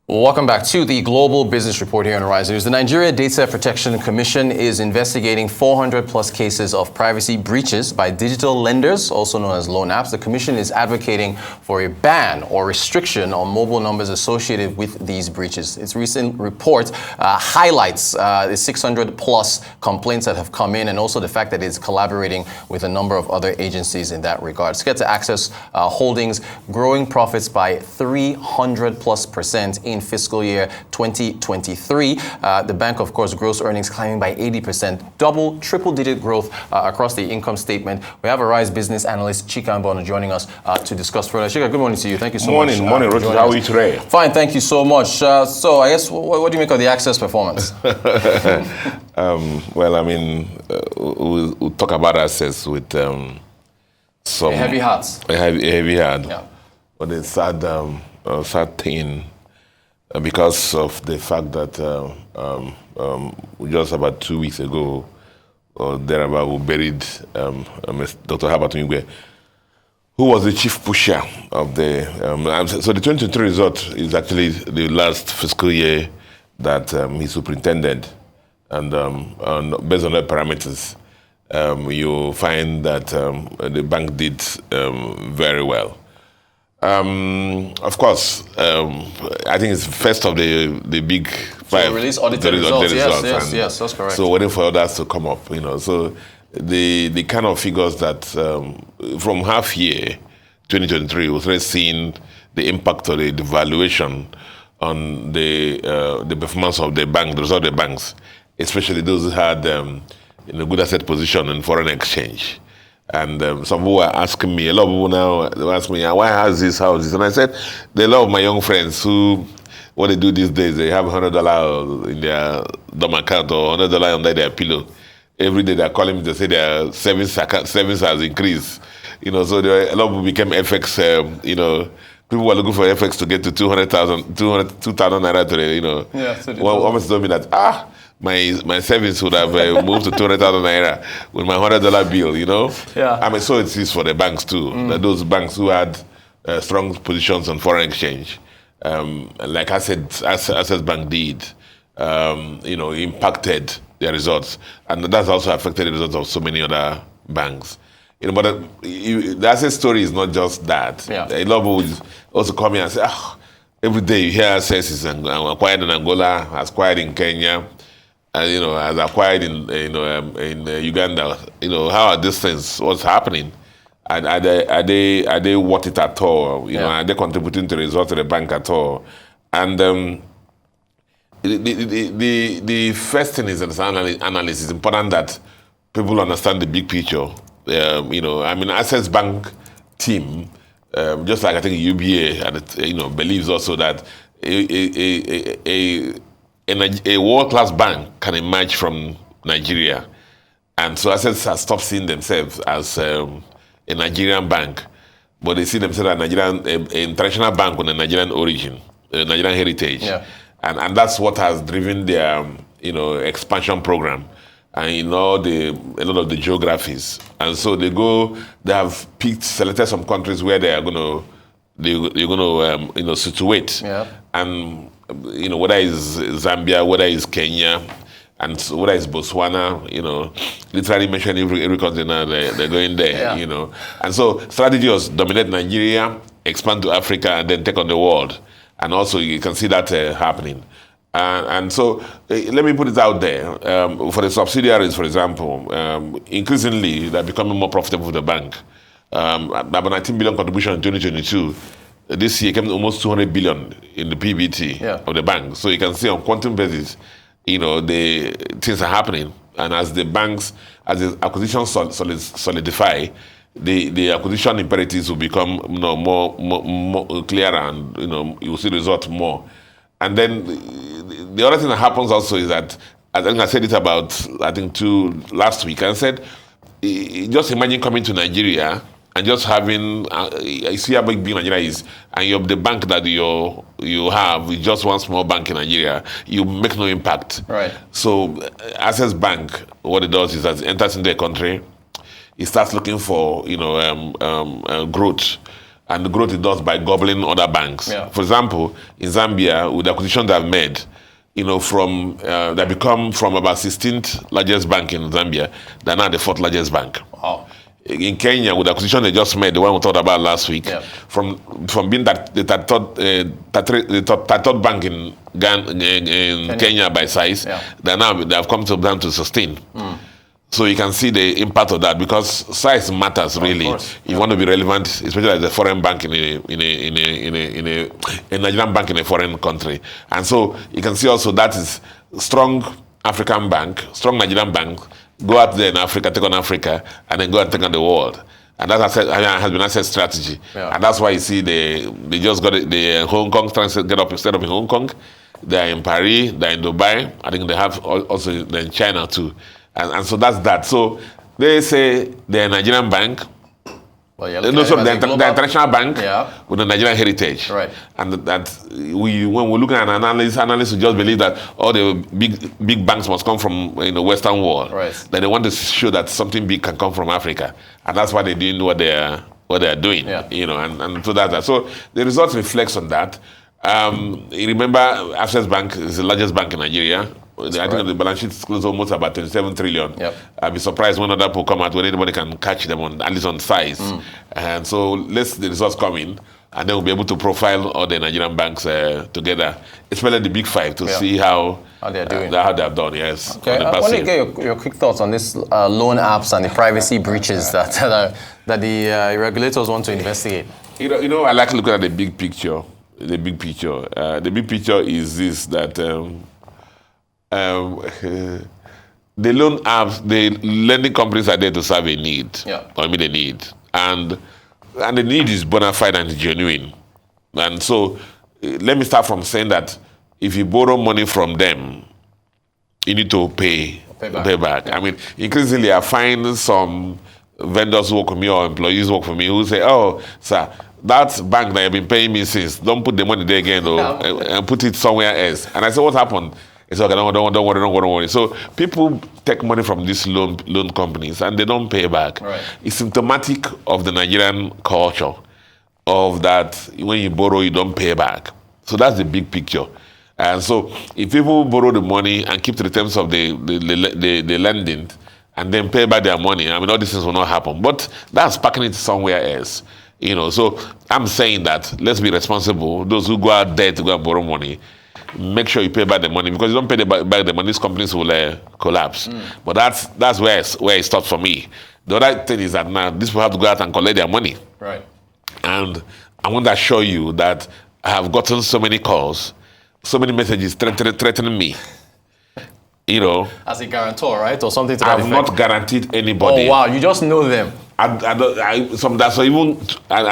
Welcome back to the Global Business Report here on Rise News. The Nigeria Data Protection Commission is investigating 400 plus cases of privacy breaches by digital lenders, also known as loan apps. The commission is advocating for a ban or restriction on mobile numbers associated with these breaches. Its recent report highlights the 600 plus complaints that have come in, and also the fact that it's collaborating with a number of other agencies in that regard. To get to Access Holdings, growing profits by 300+% in fiscal year 2023. The bank, of course, gross earnings climbing by 80%, triple-digit growth across the income statement. We have a Rise business analyst, Chika Mbonu, joining us to discuss further. Chika, good morning to you. Thank you so much. Morning, Roger. How are you today? Fine, thank you so much. So I guess, what do you make of the Access performance? Well, I mean, we'll talk about Access with some... A heavy heart. A heavy heart. Yeah. But it's sad thing, because of the fact that just about 2 weeks ago, or thereabout, we buried Dr. Herbert Ngwe, who was the chief pusher of the... so the 2023 result is actually the last fiscal year that he superintended, and based on the parameters, you find that the bank did very well. Of course, I think it's first of the big five. So release audited results. Yes, that's correct. So waiting for others to come up, So the kind of figures that from half year 2023, we're already seeing the impact of the devaluation on the performance of the bank, the result of the banks, especially those who had a good asset position in foreign exchange. And some people were asking me, a lot of people now ask me, why has this, how is this? And I said, there are a lot of my young friends who, what they do these days, they have $100 in their dorm account or $100 under their pillow. Every day they're calling me to say their savings has increased. So a lot of people became FX, people were looking for FX to get to 2,000 naira today, Yeah, so well, almost told me that, my savings would have moved to 200,000 naira with my $100 bill, Yeah. I mean, so it is for the banks too. That those banks who had strong positions on foreign exchange, like Access Bank did, impacted their results, and that's also affected the results of so many other banks. But the Access story is not just that. Yeah. A lot of people also come here and say, every day you hear Access is acquired in Angola, acquired in Kenya. As acquired in Uganda, how are these things? What's happening? Are they worth it at all? Are they contributing to the results of the bank at all? And the first thing is that analysis. It's important that people understand the big picture. Access Bank team, just like I think UBA, believes also that a world-class bank can emerge from Nigeria. And so Access has stopped seeing themselves as a Nigerian bank, but they see themselves as an international bank with a Nigerian origin, a Nigerian heritage. Yeah. And that's what has driven their expansion program and a lot of the geographies. And so they have selected some countries where they're going to situate. Yeah. And whether it's Zambia, whether it's Kenya, and whether it's Botswana, literally mention every country now, they're going there, Yeah. And so strategy was dominate Nigeria, expand to Africa, and then take on the world. And also you can see that happening. And so let me put it out there. For the subsidiaries, for example, increasingly they're becoming more profitable for the bank. About 19 billion contribution in 2022. This year came almost 200 billion in the PBT of the bank. So you can see on quantum basis, the things are happening. And as the acquisition solidify, the acquisition imperatives will become more clearer, and you will see the result more. And then the other thing that happens also is that, I think I said it about last week. I said, just imagine coming to Nigeria and just having, you see how big Nigeria is, and the bank that you have is just one small bank in Nigeria, you make no impact. Right. So Access Bank, what it does is that it enters into a country, it starts looking for growth. and the growth it does by gobbling other banks. Yeah. For example, in Zambia, with the acquisition they've made, from they become from about 16th largest bank in Zambia, they're now the 4th largest bank. Wow. In Kenya, with the acquisition they just made, the one we talked about last week, Yeah. from being the third bank in Kenya by size, Yeah. they have come down to 16. So you can see the impact of that, because size matters really. course. If you want to be relevant, especially as a foreign bank in a Nigerian bank in a foreign country. And so you can see also that is strong African bank, strong Nigerian bank, go out there in Africa, take on Africa, and then go and take on the world. And that has been asset strategy. Yeah. And that's why you see they just got the Hong Kong trying to get up instead of in Hong Kong. They're in Paris, they're in Dubai. I think they have also in China too. And so that's that. So they say they're a Nigerian bank. Well, yeah, No, sorry, the international bank with a Nigerian heritage. Right. And that when we look at an analysts will just believe that all the big banks must come from the Western world. Right. That they want to show that something big can come from Africa, and that's why they're doing what they're doing. Yeah. And so that's that. So the results reflects on that. You remember, Access Bank is the largest bank in Nigeria. I think the balance sheet is close almost about 27 trillion. Yep. I'll be surprised when other people come out when anybody can catch them on, at least on size. And so let's the results come in, and then we'll be able to profile all the Nigerian banks together, especially the big five, to see how they're doing. How they've done. Yes. Okay. I want to get your quick thoughts on this loan apps and the privacy breaches that the regulators want to investigate. I like looking at the big picture. The big picture. The big picture is this, that the loan apps, the lending companies are there to serve a need. Yeah. I mean, a need. And the need is bona fide and genuine. And so let me start from saying that if you borrow money from them, you need to pay back. I mean, increasingly I find some vendors who work with me or employees who work for me who say, oh, sir, that bank that you've been paying me since, don't put the money there again, though, and put it somewhere else. And I said, what happened? It's okay, don't worry. So people take money from these loan companies and they don't pay back. Right. It's symptomatic of the Nigerian culture of that when you borrow, you don't pay back. So that's the big picture. And so if people borrow the money and keep to the terms of the lending and then pay back their money, I mean, all these things will not happen. But that's packing it somewhere else. So I'm saying that let's be responsible. Those who go out there to go and borrow money, make sure you pay back the money, because you don't pay back the money, these companies will collapse. But that's where it stops for me. The other thing is that now these people have to go out and collect their money. Right. And I want to assure you that I have gotten so many calls, so many messages threatening me. As a guarantor, right? Or something to that I've effect. not guaranteed anybody. Oh, wow. You just know them. I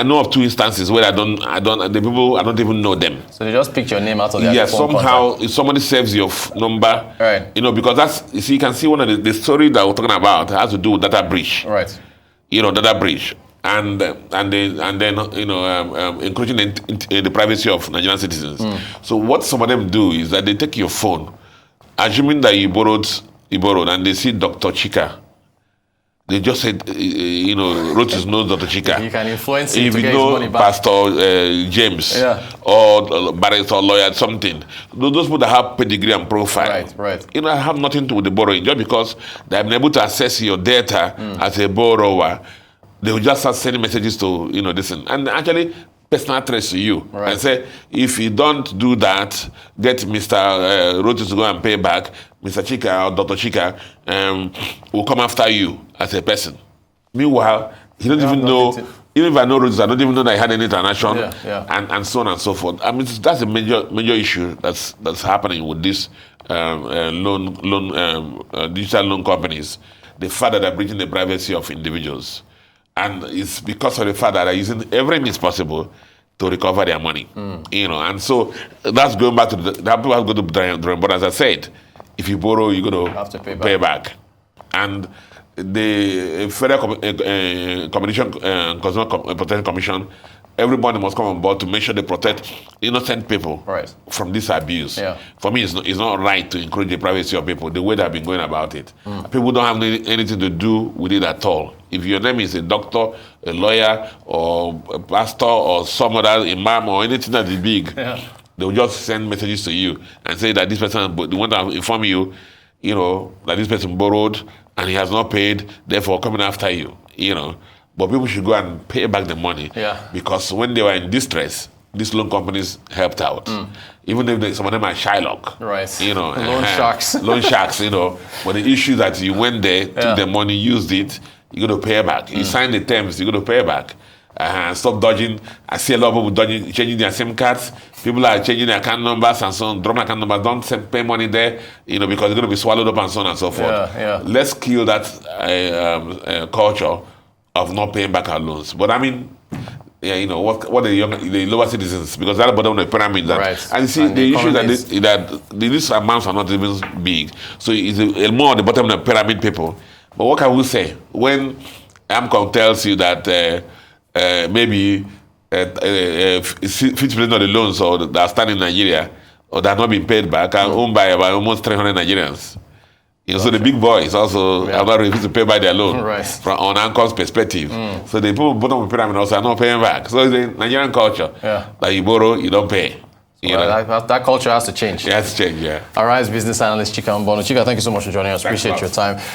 know of 2 instances where I don't even know them. So they just picked your name out of their phone somehow contact. if somebody saves your number, Right. Because you can see one of the story that we're talking about has to do with data breach. Right. Data breach, and then encroaching in the privacy of Nigerian citizens. So what some of them do is that they take your phone, assuming that you borrowed, and they see Dr. Chika. They just said, wrote his nose, Dr. Chika. You can influence him if to you get know his money back. Pastor James, or barrister or lawyer, something. Those people that have pedigree and profile. Right. Have nothing to do with the borrowing. Just because they have been able to access your data as a borrower, they will just start sending messages to, this. And actually, personal threats to you. Right. And say, if you don't do that, get Mr. Rotus to go and pay back, Mr. Chika or Dr. Chika will come after you as a person. Meanwhile, he doesn't even know, even if I know Rotus, I don't even know that he had any transaction, and so on and so forth. I mean, that's a major issue that's happening with these digital loan companies. The fact that they're breaching the privacy of individuals. And it's because of the fact that they're using every means possible to recover their money. And so that's going back to that people have to go to drawing. But as I said, if you borrow, you're going to have to pay back. And the Federal Competition Consumer Protection Commission everybody must come on board to make sure they protect innocent people Right. from this abuse. Yeah. For me, it's not right to encourage the privacy of people the way they've been going about it. People don't have anything to do with it at all. If your name is a doctor, a lawyer, or a pastor, or some other imam, or anything that is big, they will just send messages to you and say that this person, they want to inform you, that this person borrowed and he has not paid, therefore coming after you, But people should go and pay back the money. Yeah. Because when they were in distress, these loan companies helped out. Even if some of them are Shylock. Right. Loan sharks. Loan sharks, But the issue that you went there, took the money, used it, you got to pay back. You sign the terms, you got to pay back. Stop dodging. I see a lot of people dodging, changing their SIM cards. People are changing their account numbers and so on. Dropping account numbers. Don't pay money there, because it's going to be swallowed up and so on and so forth. Yeah. Let's kill that culture of not paying back our loans. But I mean, what the lower citizens, because that's the bottom of the pyramid. And you see, the issue that these amounts are not even big. So it's more on the bottom of the pyramid people. But what can we say when AMCOM tells you that maybe 50% of the loans that are standing in Nigeria or that have not been paid back are owned by about almost 300 Nigerians? So the big boys also have not refused to pay back their loan on AMCOM's perspective. So the people bottom of the pyramid also are not paying back. So it's a Nigerian culture that you borrow, you don't pay. That culture has to change. It has to change, yeah. All right, business analyst Chika Mbonu. Chika, thank you so much for joining us. Appreciate your time.